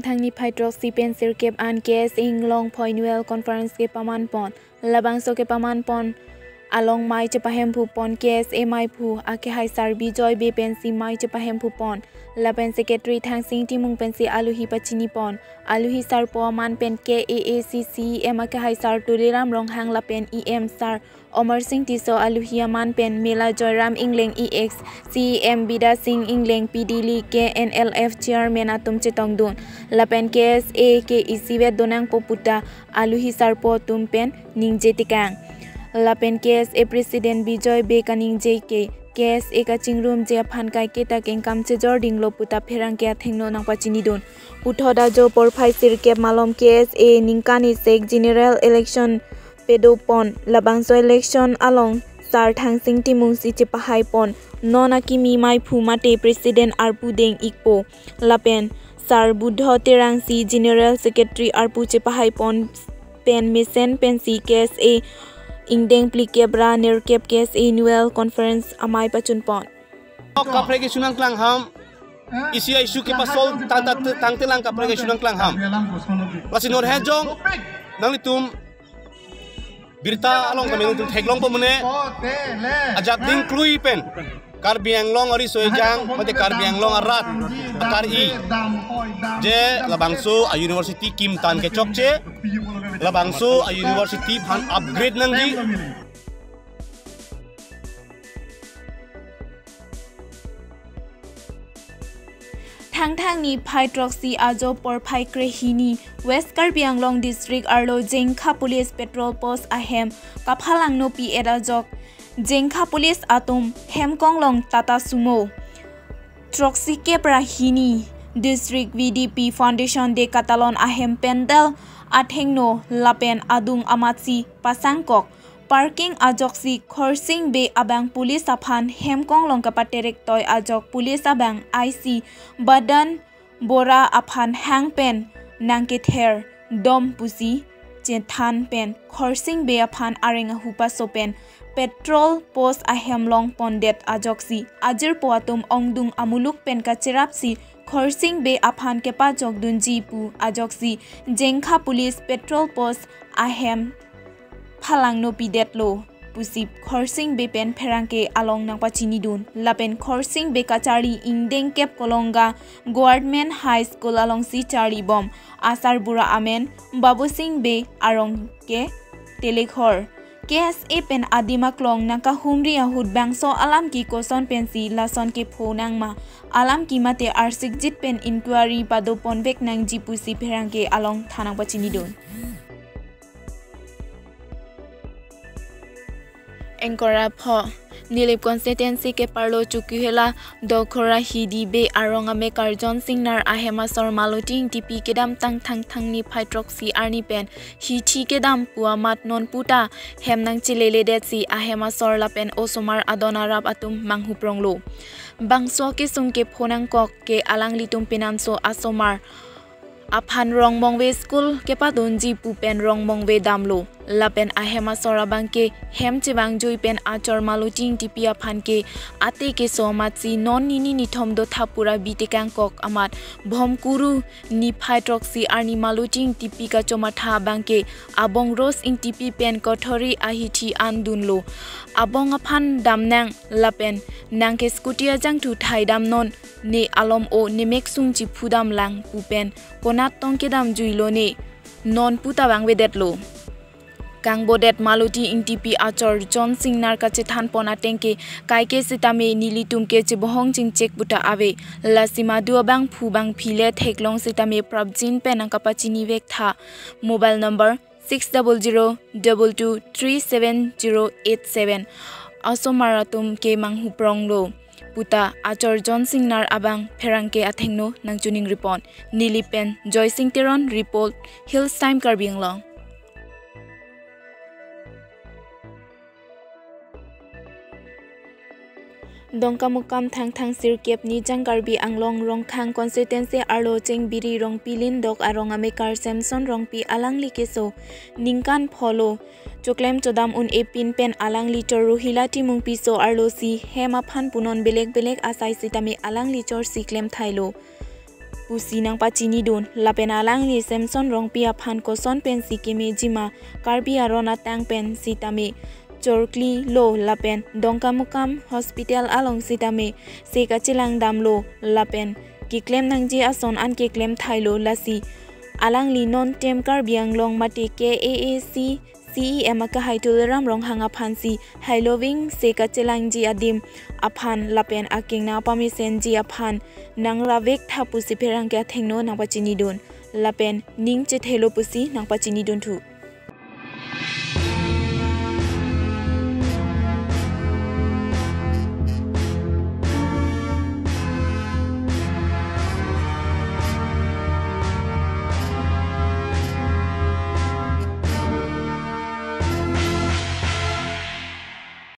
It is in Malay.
thang ni phaidrok si pen sir kep an kes ing long phoinuel conference ke paman pon labang so ke paman pon along mai chepahem phu pon kes e mai phu ake hai sar bijoy be pen si mai chepahem phu pon lapen secretary thang sing ti mung pen si aluhi pachini pon aluhi sar po man pen ke aacc em ake hai sar tuliram rong hang lapen em sar Omar Singh Tiso aluhi man pen Mela Joyram Ingleng ex cem Bida Singh Ingleng PD Li ke NLF chairman atum chetong dun lapen kes a ke isiwe donang poputa aluhi sar po tumpen ningje tikang lapen kes a president Bijoy Bekaning JK kes eka chingrum je phankai keta kengkam che jording lo puta pherang ke thengno nang pachini don uthoda jo por phai sir ke malom kes a ningkani sek general election pedopon labangso election along sar thang sing timung si chepahai pon nona kimi mai phumate president arpu deng ikpo lapen sar buddho terang si general secretary arpu chepahai pon pen mesen pen si kes a ingdeng plikebra nerkep kes annual conference amai pachun pon kapre ke sunang klang ham isi isu ke pasol tang telang kapre ke sunang klang ham lasinor hejong nang litum birta along kami untuk heglong pemune ajak ding klui pen karbiang long ori soejang mate karbiang long arat akar I je labangso a university kim tan ke chokche labangso a university phan upgrade nangji thang ni phaidroxy ajo por phai krehini West Karbi Anglong district arlo Jengkha police petrol post ahem kaphalang no pi edajok Jengkha police atom hemkonglong tata sumo troxy ke prahini district VDP foundation de Catalan ahem pendel athengno lapen adung amatsi pasangkok parking ajoksi khorsing be abang police aphan hemkong longkapa terek toy ajok police abang IC badan bora aphan hang pen nangke ther dom pusi chethan pen khorsing be aphan arenga hupa sopen petrol post ahem long pondet ajoksi ajir poatum ongdung amuluk pen ka cherapsi khorsing be aphan kepa jogdun jipu ajoksi Jengkha police petrol post ahem phalang no pidet lo pusip khorsing be pen pherangke along nang pachini dun lapen khorsing be kachari ingdeng kep kolonga government high school along si chari bom asar bura amen babu singh be arong ke telekhor KSA pen adima klong nangka humri ahud bangso alam ki koson pensi lason ke phonang ma alam ki mate arsik jit pen inquiry pado ponbek nang jipusi pherangke along thanang pachini dun Engkora pho Nilip constituency ke parlo chukuhela dokhora hidi be aronga me karjon singnar ahema sor maluting tipi kedam tang ni phaidroxy arni pen hi thi kedam puamat non puta hemnang chilele detsi ahema sor lapen osomar adona rap atum manghupronglo bangso ke sungke phonang kok ke alang litum pinanso asomar aphan rong mongwe school ke pa donji pupen rong mongwe damlo lapen ahema sorabang ke hem chibang jui pen achor maluting tipia phan ke ate ke somatsi non nini nithom do thapura bitekang kok amat bhomkuru ni phaidroxy arni maluting tipika chomatha bangke abong ros ing tipi pen kothori ahithi andunlo abong aphan damnang lapen nangke skutia jang thu thai dam non ne alom o nimek sung chi phudam lang pupen konat tongke dam juilo ne non puta bang wedetlo Kang bodet maluti ing tipi achor John Singnar kache than pona tengke kaike sitame nilitum ke chibohong ching chek buta ave lasima duabang phubang phile theklong sitame prabjin penang kapachini vek tha mobile number 6002223787 asomaratum ke manghuprong lo puta achor John Singnar abang pherangke athengno nangchuning report nilipen Joy Singh Teron report Hills Time Karbi Anglong Dongka mukam thang sirkep ni jang Karbi Anglong rongkhang constituency arlo cheng biri rong pilin dok arong amekar Samson rong pi alang likeso ningkan pholo choklem chodam un epin pen alang litor ruhila timung piso arlo si hema phan punon belek asai sitami alang litor siklem thailo pusi nang pachini dun lapen alang ni Samson rong pia phan ko son pen sikime jima karbi arona tang pen sitame chorkli lo lapen dongkamukam hospital along sitame seka chilang damlo lapen ki claim nang ji ason an ke claim thailo lasi alang li non tem karbiang long mate ke AAC CEM ka haitul ram rong hanga phansi hailoving seka chilang ji adim aphan lapen aking na pamisen ji aphan nang ravek thapu siperang kya thengno nang pachini don lapen ning che thelo pusi nang pachini don thu